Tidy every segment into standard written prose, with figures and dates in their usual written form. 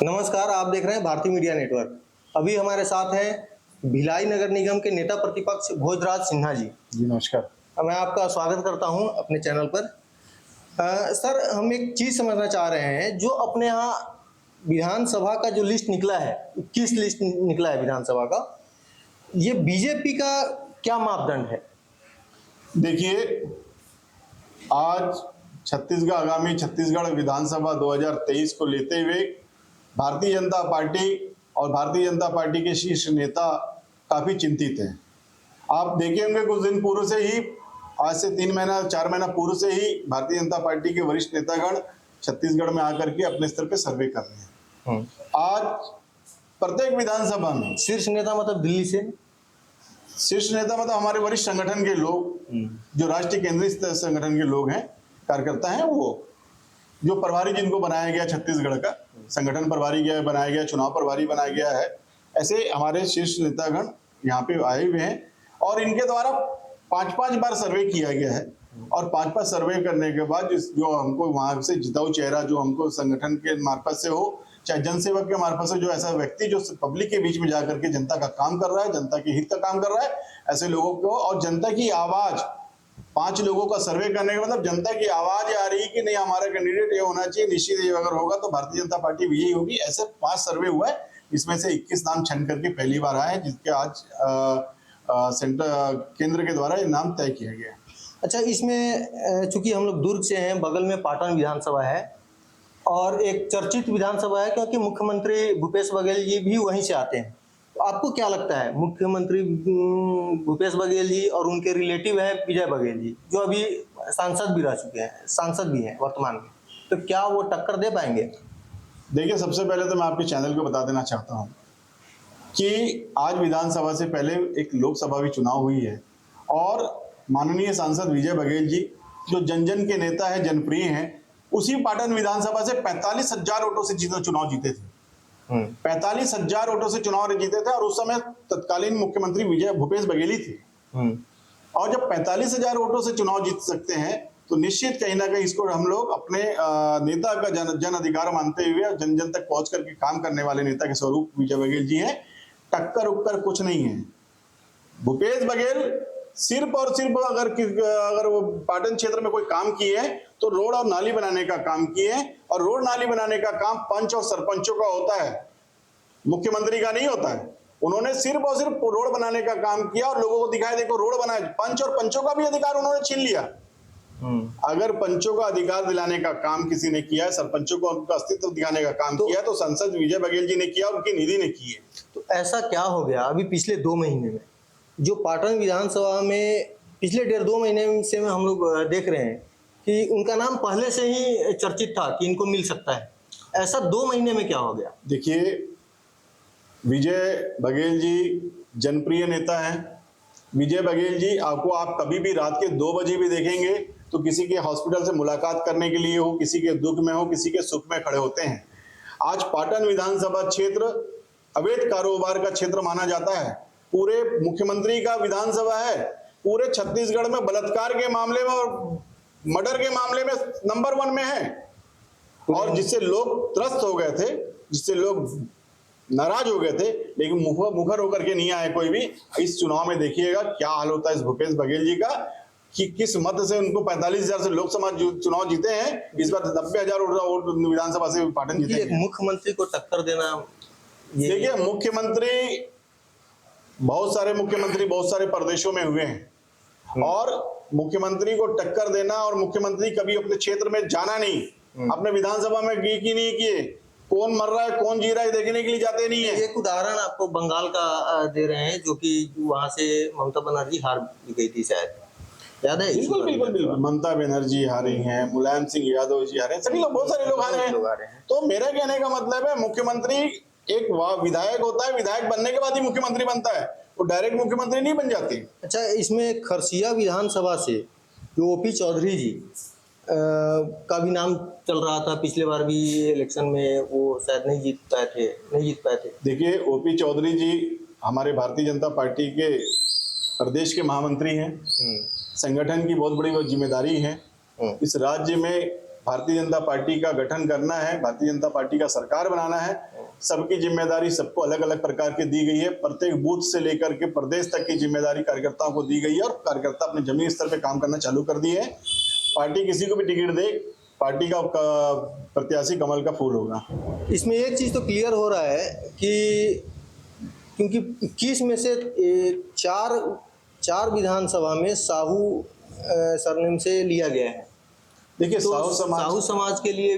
नमस्कार, आप देख रहे हैं भारतीय मीडिया नेटवर्क। अभी हमारे साथ हैं भिलाई नगर निगम के नेता प्रतिपक्ष भोजराज सिन्हा जी। जी नमस्कार। मैं आपका स्वागत करता हूं अपने चैनल पर। सर, हम एक चीज समझना चाह रहे हैं, जो अपने यहाँ विधानसभा का जो लिस्ट निकला है, 21 लिस्ट निकला है विधानसभा का, ये बीजेपी का क्या मापदंड है? देखिए, आज आगामी छत्तीसगढ़ विधानसभा 2023 को लेते हुए भारतीय जनता पार्टी और भारतीय जनता पार्टी के शीर्ष नेता काफी चिंतित हैं। आप देखे होंगे कुछ दिन पूर्व से ही, आज से 4 महीना पूर्व से ही भारतीय जनता पार्टी के वरिष्ठ नेतागण छत्तीसगढ़ में आकर के अपने स्तर पे सर्वे कर रहे हैं। आज प्रत्येक विधानसभा में शीर्ष नेता मतलब दिल्ली से? शीर्ष नेता मतलब हमारे वरिष्ठ संगठन के लोग, जो राष्ट्रीय केंद्रीय संगठन के लोग हैं, कार्यकर्ता हैं, वो जो प्रभारी जिनको बनाया गया छत्तीसगढ़ का संगठन प्रभारी बनाया गया, चुनाव प्रभारी बनाया गया है, ऐसे हमारे शीर्ष नेतागण यहाँ पे आए हुए हैं और इनके द्वारा 5-5 बार सर्वे किया गया है। और 5-5 सर्वे करने के बाद जो हमको वहां से जिताऊ चेहरा, जो हमको संगठन के मार्फत से हो चाहे जनसेवक के मार्फत से, जो ऐसा व्यक्ति जो पब्लिक के बीच में जाकर के जनता का काम कर रहा है, जनता के हित का काम कर रहा है, ऐसे लोगों को और जनता की आवाज 5 लोगों का सर्वे करने का मतलब जनता की आवाज आ रही है कि नहीं, हमारा कैंडिडेट ये होना चाहिए, निश्चित ये अगर होगा तो भारतीय जनता पार्टी विजयी होगी। ऐसे 5 सर्वे हुआ है, इसमें से 21 नाम छन करके पहली बार आए हैं, जिसके आज केंद्र के द्वारा ये नाम तय किया गया है। अच्छा, इसमें चूंकि हम लोग दुर्ग से हैं, बगल में पाटन विधानसभा है और एक चर्चित विधानसभा है, क्योंकि मुख्यमंत्री भूपेश बघेल जी भी वहीं से आते हैं। तो आपको क्या लगता है, मुख्यमंत्री भूपेश बघेल जी और उनके रिलेटिव हैं विजय बघेल जी, जो अभी सांसद भी रह चुके हैं, सांसद भी हैं वर्तमान में, तो क्या वो टक्कर दे पाएंगे? देखिए, सबसे पहले तो मैं आपके चैनल को बता देना चाहता हूँ कि आज विधानसभा से पहले एक लोकसभा भी चुनाव हुई है और माननीय सांसद विजय बघेल जी, जो जन जन के नेता है, जनप्रिय हैं, उसी पाटन विधानसभा से 45,000 वोटों से चुनाव जीते थे। 45,000 वोटों से चुनाव जीते थे और उस समय तत्कालीन मुख्यमंत्री भूपेश बघेल ही थे। और जब 45,000 वोटों से चुनाव जीत सकते हैं तो निश्चित कहीं ना कहीं इसको हम लोग अपने नेता का जन अधिकार मानते हुए जन जन तक पहुंच करके काम करने वाले नेता के स्वरूप विजय बघेल जी हैं। टक्कर उक्कर कुछ नहीं है। भूपेश बघेल सिर्फ और सिर्फ अगर वो पाटन क्षेत्र में कोई काम किए हैं तो रोड और नाली बनाने का काम किए हैं, और रोड नाली बनाने का काम पंच और सरपंचों का होता है, मुख्यमंत्री का नहीं होता है। उन्होंने सिर्फ और सिर्फ रोड बनाने का काम किया और लोगों को दिखाया, देखो रोड बनाए। पंच और पंचों का भी अधिकार उन्होंने छीन लिया। अगर पंचों का अधिकार दिलाने का काम किसी ने किया है, सरपंचों को उनका अस्तित्व दिखाने का काम किया, तो सांसद विजय बघेल जी ने किया, उनकी निधि ने की है। तो ऐसा क्या हो गया अभी पिछले 2 महीने में, जो पाटन विधानसभा में पिछले 1.5-2 महीने से हम लोग देख रहे हैं कि उनका नाम पहले से ही चर्चित था कि इनको मिल सकता है, ऐसा 2 महीने में क्या हो गया? देखिए, विजय बघेल जी जनप्रिय नेता हैं। विजय बघेल जी आपको आप कभी भी रात के 2 बजे भी देखेंगे तो किसी के हॉस्पिटल से मुलाकात करने के लिए हो, किसी के दुख में हो, किसी के सुख में खड़े होते हैं। आज पाटन विधानसभा क्षेत्र अवैध कारोबार का क्षेत्र माना जाता है। पूरे मुख्यमंत्री का विधानसभा है, पूरे छत्तीसगढ़ में बलात्कार के मामले में और मर्डर के मामले में नंबर 1 में है। और जिससे लोग त्रस्त हो गए थे, जिससे लोग नाराज हो गए थे, लेकिन मुखर होकर के नहीं आए कोई भी। इस चुनाव में देखिएगा क्या हाल होता है इस भूपेश बघेल जी का, कि किस मत से उनको 45,000 से लोकसभा चुनाव जीते हैं। इस बार 90,000 वोट विधानसभा से पाटन जीते हैं। मुख्यमंत्री को टक्कर देना, देखिए, मुख्यमंत्री बहुत सारे प्रदेशों में हुए हैं और मुख्यमंत्री को टक्कर देना और मुख्यमंत्री कभी अपने क्षेत्र में जाना नहीं, अपने विधानसभा में की नहीं किए, कौन मर रहा है कौन जी रहा है देखने के लिए जाते नहीं है। एक उदाहरण आपको बंगाल का दे रहे हैं, जो कि वहां से ममता बनर्जी हार गई थी, शायद याद है? बिल्कुल ममता बनर्जी हारी हैं, मुलायम सिंह यादव जी हारे हैं, सभी लोग, बहुत सारे लोग हारे हैं। तो मेरा कहने का मतलब है, मुख्यमंत्री एक विधायक होता है, विधायक बनने के बाद ही मुख्यमंत्री बनता है, वो डायरेक्ट मुख्यमंत्री नहीं बन जाती। अच्छा, इसमें खरसिया विधानसभा से जो ओपी चौधरी जी का भी नाम चल रहा था, पिछले बार भी इलेक्शन में वो शायद नहीं जीत पाए थे। देखिए, ओपी चौधरी जी हमारे भारतीय जनता पार्टी के प्रदेश के महामंत्री हैं, संगठन की बहुत बड़ी जिम्मेदारी है। इस राज्य में भारतीय जनता पार्टी का गठन करना है, भारतीय जनता पार्टी का सरकार बनाना है। सबकी जिम्मेदारी सबको अलग अलग प्रकार की दी गई है। प्रत्येक बूथ से लेकर के प्रदेश तक की जिम्मेदारी कार्यकर्ताओं को दी गई है और कार्यकर्ता अपने जमीनी स्तर पे काम करना चालू कर दिए है। पार्टी किसी को भी टिकट दे, पार्टी का प्रत्याशी कमल का फूल होगा। इसमें एक चीज तो क्लियर हो रहा है कि क्योंकि 21 में से चार विधानसभा में साहू सरनेम से लिया गया है। देखिए, तो साहू समाज के लिए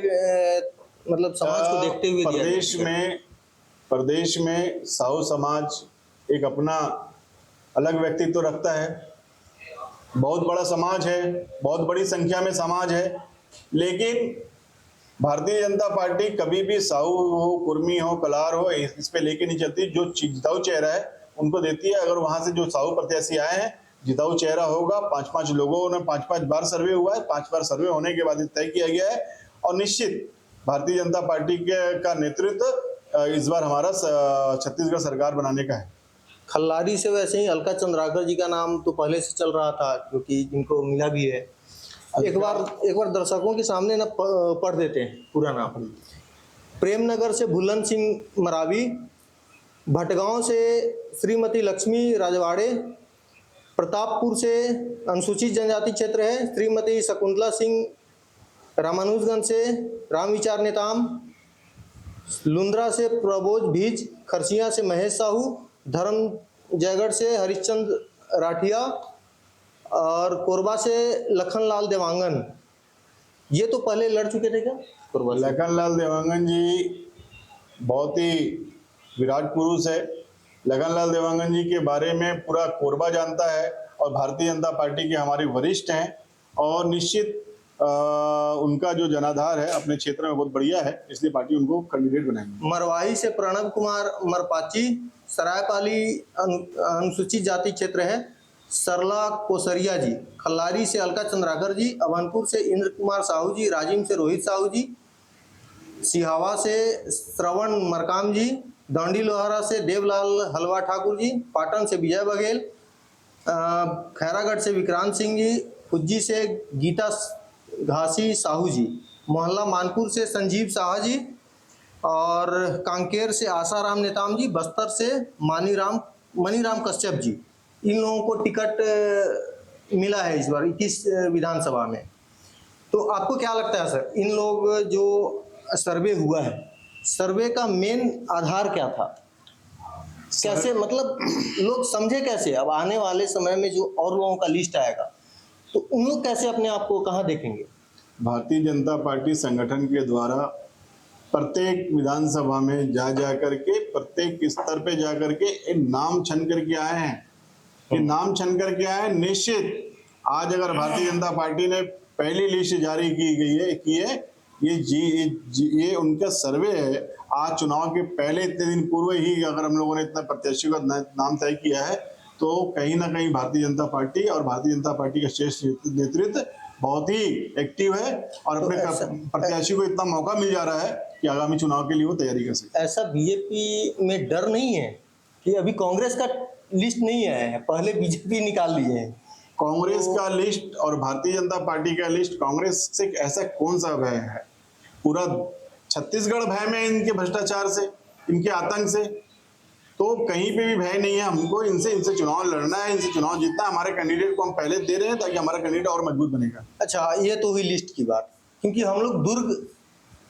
मतलब समाज को देखते हुए प्रदेश में साहू समाज एक अपना अलग व्यक्तित्व रखता है। बहुत बड़ा समाज है, बहुत बड़ी संख्या में समाज है, लेकिन भारतीय जनता पार्टी कभी भी साहू हो, कुर्मी हो, कलार हो, इस पे लेके नहीं चलती। जो जिताऊ चेहरा है उनको देती है। अगर वहां से जो साहू प्रत्याशी आए हैं, जिताऊ चेहरा होगा। 5-5 लोगों ने 5-5 बार सर्वे हुआ है। 5 बार सर्वे होने के बाद तय किया गया है और निश्चित भारतीय जनता पार्टी का नेतृत्व इस बार हमारा छत्तीसगढ़ सरकार बनाने का है। खल्लारी से वैसे ही अलका चंद्राकर जी का नाम तो पहले से चल रहा था, क्योंकि जिनको मिला भी है। एक बार दर्शकों के सामने ना पढ़ देते हैं पूरा नाम। प्रेमनगर से भुलन सिंह मरावी, भटगांव से श्रीमती लक्ष्मी राजवाड़े, प्रतापपुर से अनुसूचित जनजाति क्षेत्र है श्रीमती शकुंतला सिंह, रामानुजगंज से रामविचार नेताम, लुंद्रा से प्रबोध भीज, खरसिया से महेश साहू, धर्म जयगढ़ से हरिश्चंद्र राठिया और कोरबा से लखनलाल देवांगन। ये तो पहले लड़ चुके थे क्या? कोरबा से लखनलाल देवांगन जी बहुत ही विराट पुरुष है। लखनलाल देवांगन जी के बारे में पूरा कोरबा जानता है और भारतीय जनता पार्टी के हमारे वरिष्ठ हैं और निश्चित उनका जो जनाधार है अपने क्षेत्र में बहुत बढ़िया है, इसलिए पार्टी उनको कैंडिडेट बनाएंगे। मरवाही से प्रणब कुमार मरपाची, सरायपाली अनुसूचित जाति क्षेत्र है सरला कोसरिया जी, खल्लारी से अलका चंद्राकर जी, अभनपुर से इंद्र कुमार साहू जी, राजिम से रोहित साहू जी, सिहावा से श्रवण मरकाम जी, दौंडी लोहारा से देवलाल हलवा ठाकुर जी, पाटन से विजय बघेल, खैरागढ़ से विक्रांत सिंह जी, खुज्जी से गीता घासी साहू जी, मोहल्ला मानपुर से संजीव साहा जी और कांकेर से आसाराम नेताम जी, बस्तर से मनीराम कश्यप जी। इन लोगों को टिकट मिला है इस बार 21 विधानसभा में। तो आपको क्या लगता है सर, इन लोग जो सर्वे हुआ है, सर्वे का मेन आधार क्या था? कैसे मतलब लोग समझे कैसे? अब आने वाले समय में जो और लोगों का लिस्ट आएगा तो उन लोग कैसे अपने आप को कहाँ देखेंगे? भारतीय जनता पार्टी संगठन के द्वारा प्रत्येक विधानसभा में जा करके प्रत्येक स्तर पे जा करके एक नाम छन करके आए हैं। ये नाम छन करके आए हैं। निश्चित आज अगर भारतीय जनता पार्टी ने पहली लिस्ट जारी की है ये उनका सर्वे है। आज चुनाव के पहले इतने दिन पूर्व ही अगर हम लोगों ने इतना प्रत्याशी का नाम तय किया है तो कहीं ना कहीं भारतीय जनता पार्टी और भारतीय जनता पार्टी का श्रेष्ठ नेतृत्व बहुत ही एक्टिव है और अपने प्रत्याशी को इतना मौका मिल जा रहा है कि आगामी चुनाव के लिए वो तैयारी कर सके। ऐसा बीजेपी में डर नहीं है कि अभी कांग्रेस का लिस्ट नहीं आया है, पहले बीजेपी निकाल लिए हैं? कांग्रेस का लिस्ट और भारतीय जनता पार्टी का लिस्ट, कांग्रेस से ऐसा कौन सा भय है? पूरा छत्तीसगढ़ भय में इनके भ्रष्टाचार से, इनके आतंक से, तो कहीं पे भी भय नहीं है हमको। इनसे चुनाव लड़ना है, इनसे चुनाव जीतना। हमारे कैंडिडेट को हम पहले दे रहे हैं ताकि हमारा कैंडिडेट और मजबूत बनेगा। अच्छा, ये तो हुई लिस्ट की बात। क्योंकि हम लोग दुर्ग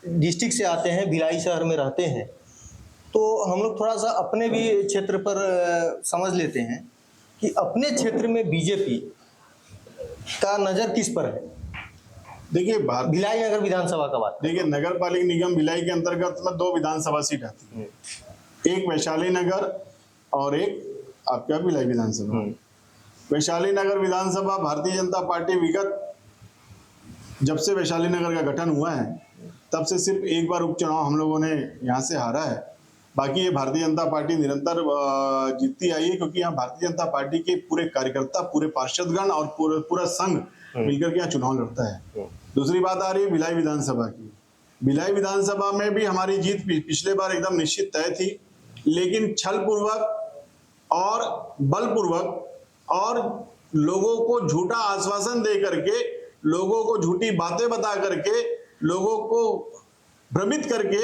डिस्ट्रिक्ट से आते हैं, भिलाई शहर में रहते हैं, तो हम लोग थोड़ा सा अपने भी क्षेत्र पर समझ लेते हैं कि अपने क्षेत्र में बीजेपी का नज़र किस पर है। देखिए, भिलाई नगर विधानसभा का बात, देखिए नगर पालिक निगम भिलाई के अंतर्गत में 2 विधानसभा सीट आती है, एक वैशाली नगर और एक आपका भिलाई विधानसभा। वैशाली नगर विधानसभा भारतीय जनता पार्टी विगत जब से वैशाली नगर का गठन हुआ है तब से सिर्फ एक बार उपचुनाव हम लोगों ने यहाँ से हारा है। बाकी ये भारतीय जनता पार्टी निरंतर जीतती आई है, क्योंकि यहाँ भारतीय जनता पार्टी के पूरे कार्यकर्ता, पूरे पार्षदगण और पूरा संघ मिलकर के यहाँ चुनाव लड़ता है। दूसरी बात आ रही है भिलाई विधानसभा की। भिलाई विधानसभा में भी हमारी जीत पिछले बार एकदम निश्चित तय थी, लेकिन छल पूर्वक और बलपूर्वक और लोगों को झूठा आश्वासन दे करके, लोगों को झूठी बातें बता करके लोगों को भ्रमित करके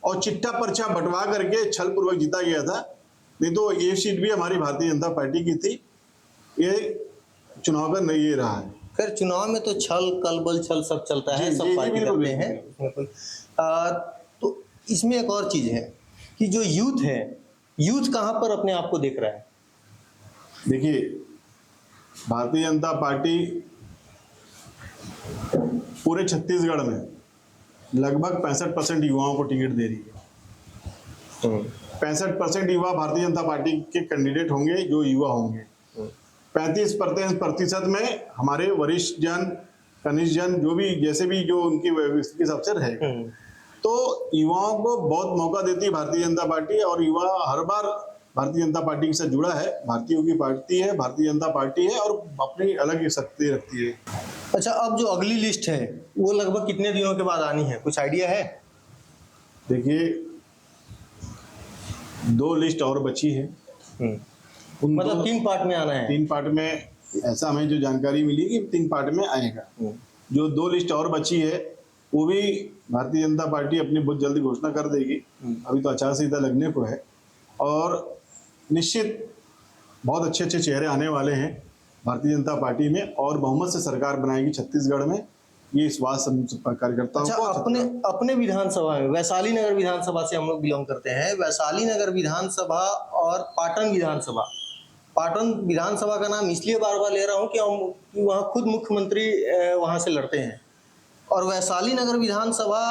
और चिट्ठा पर्चा बंटवा करके छल पूर्वक जीता गया था। नहीं तो ये सीट भी हमारी भारतीय जनता पार्टी की थी। ये चुनाव का नहीं ये रहा है। खैर चुनाव में तो छल कलबल छल सब चलता है, जी, सब जी, पार्टी बिल्कुल, करते हैं, बिल्कुल। इसमें कोई तो इसमें एक और चीज है कि जो यूथ है, यूथ कहाँ पर अपने आप को देख रहा है? देखिए, भारतीय जनता पार्टी पूरे छत्तीसगढ़ में लगभग 65% युवाओं को टिकट दे रही है। 65% युवा भारतीय जनता पार्टी के कैंडिडेट होंगे, जो युवा होंगे। 35% में हमारे वरिष्ठ जन, कनिष्ठ जन, जो भी जैसे भी जो उनकी के अवसर है। तो युवाओं को बहुत मौका देती है भारतीय जनता पार्टी, और युवा हर बार भारतीय जनता पार्टी के साथ जुड़ा है। भारतीयों की पार्टी है, भारतीय जनता पार्टी है, और अपनी अलग ही शक्ति रखती है। अच्छा, अब जो अगली लिस्ट है वो लगभग कितने दिनों के बाद आनी है, कुछ आइडिया है? देखिए, 2 लिस्ट और बची है। उन मतलब 3 पार्ट में आना है? 3 पार्ट में, ऐसा हमें जो जानकारी मिली कि 3 पार्ट में आएगा। जो 2 लिस्ट और बची है वो भी भारतीय जनता पार्टी अपनी बहुत जल्दी घोषणा कर देगी। अभी तो आचार संहिता लगने को है, और निश्चित बहुत अच्छे अच्छे चेहरे आने वाले हैं भारतीय जनता पार्टी में, और बहुमत से सरकार बनाएगी छत्तीसगढ़ में। ये विश्वास कार्यकर्ताओं अच्छा, को। अपने विधानसभा में, वैशाली नगर विधानसभा से हम लोग बिलोंग करते हैं। वैशाली नगर विधानसभा और पाटन विधानसभा, पाटन विधानसभा का नाम इसलिए बार बार ले रहा हूँ कि वहाँ खुद मुख्यमंत्री वहाँ से लड़ते हैं। और वैशाली नगर विधानसभा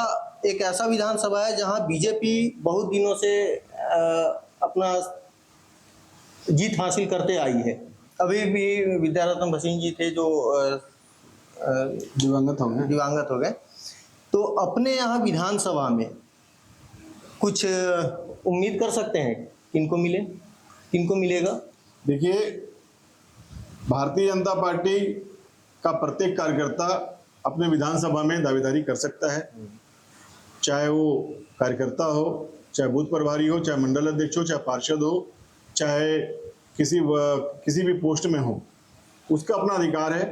एक ऐसा विधानसभा है जहाँ बीजेपी बहुत दिनों से अपना जीत हासिल करते आई है। अभी भी विद्यारत्न भसीन जी थे जो दिवंगत हो गए। तो अपने यहाँ विधानसभा में कुछ उम्मीद कर सकते हैं किनको मिलेगा? देखिए, भारतीय जनता पार्टी का प्रत्येक कार्यकर्ता अपने विधानसभा में दावेदारी कर सकता है। चाहे वो कार्यकर्ता हो, चाहे बूथ प्रभारी हो, चाहे मंडल अध्यक्ष हो, चाहे पार्षद हो, चाहे किसी भी पोस्ट में हो, उसका अपना अधिकार है।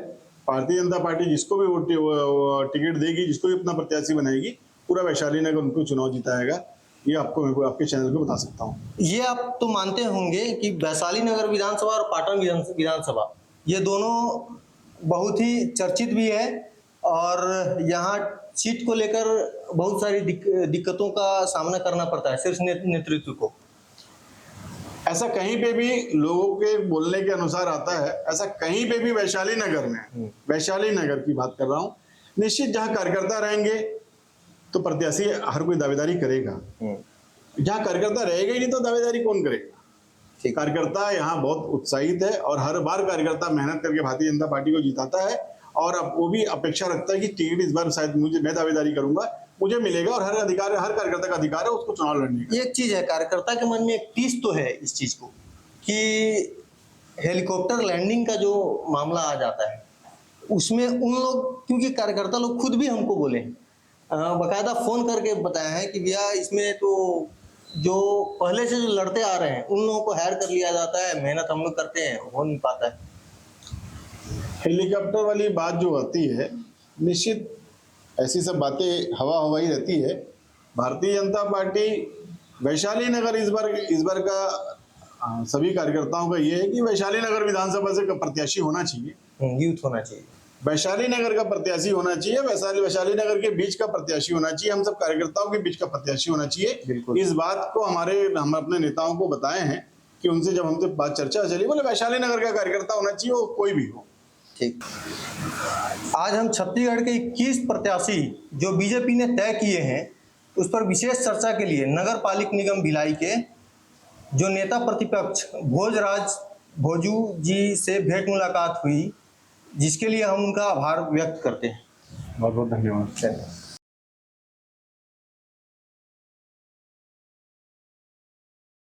भारतीय जनता पार्टी जिसको भी वो टिकट देगी, जिसको भी अपना प्रत्याशी बनाएगी, पूरा वैशाली नगर उनको चुनाव जिताएगा। ये आपको आपके चैनल पे बता सकता हूँ। ये आप तो मानते होंगे कि वैशाली नगर विधानसभा और पाटन विधानसभा, ये दोनों बहुत ही चर्चित भी है, और यहाँ सीट को लेकर बहुत सारी दिक्कतों का सामना करना पड़ता है शीर्ष नेतृत्व को। ऐसा कहीं पे भी लोगों के बोलने के अनुसार आता है, ऐसा कहीं पे भी वैशाली नगर में, वैशाली नगर की बात कर रहा हूँ, निश्चित जहाँ कार्यकर्ता रहेंगे तो प्रत्याशी हर कोई दावेदारी करेगा। जहाँ कार्यकर्ता रहेगा ही नहीं तो दावेदारी कौन करेगा? कार्यकर्ता यहाँ बहुत उत्साहित है, और हर बार कार्यकर्ता मेहनत करके भारतीय जनता पार्टी को जिताता है, और अब वो भी अपेक्षा रखता है कि टिकट इस बार शायद मैं दावेदारी करूंगा, मुझे मिलेगा, और हर कार्यकर्ता का अधिकार है उसको चुनाव लड़ने का। एक चीज है, कार्यकर्ता के मन में एक टीस तो है इस चीज को कि हेलीकॉप्टर लैंडिंग का जो मामला आ जाता है, उसमें उन लोग, क्योंकि कार्यकर्ता लोग खुद भी हमको बोले, बाकायदा फोन करके बताया है कि भैया इसमें तो जो पहले से जो लड़ते आ रहे हैं उन लोगों को हायर कर लिया जाता है, मेहनत हम लोग करते हैं, हो नहीं पाता है। हेलीकॉप्टर वाली बात जो आती है, निश्चित ऐसी सब बातें हवा हवाई रहती है। भारतीय जनता पार्टी वैशाली नगर इस बार का सभी कार्यकर्ताओं का ये है कि वैशाली नगर विधानसभा से प्रत्याशी होना चाहिए, यूथ होना चाहिए, वैशाली नगर का प्रत्याशी होना चाहिए, वैशाली नगर के बीच का प्रत्याशी होना चाहिए, हम सब कार्यकर्ताओं के बीच का प्रत्याशी होना चाहिए। इस बात को हम अपने नेताओं को बताए हैं कि उनसे जब हमसे बात चर्चा चली, बोले वैशाली नगर का कार्यकर्ता होना चाहिए, वो कोई भी हो। ठीक। आज हम छत्तीसगढ़ के 21 प्रत्याशी जो बीजेपी ने तय किए हैं उस पर विशेष चर्चा के लिए नगर पालिक निगम भिलाई के जो नेता प्रतिपक्ष भोजराज भोजू जी से भेंट मुलाकात हुई, जिसके लिए हम उनका आभार व्यक्त करते हैं। बहुत बहुत धन्यवाद।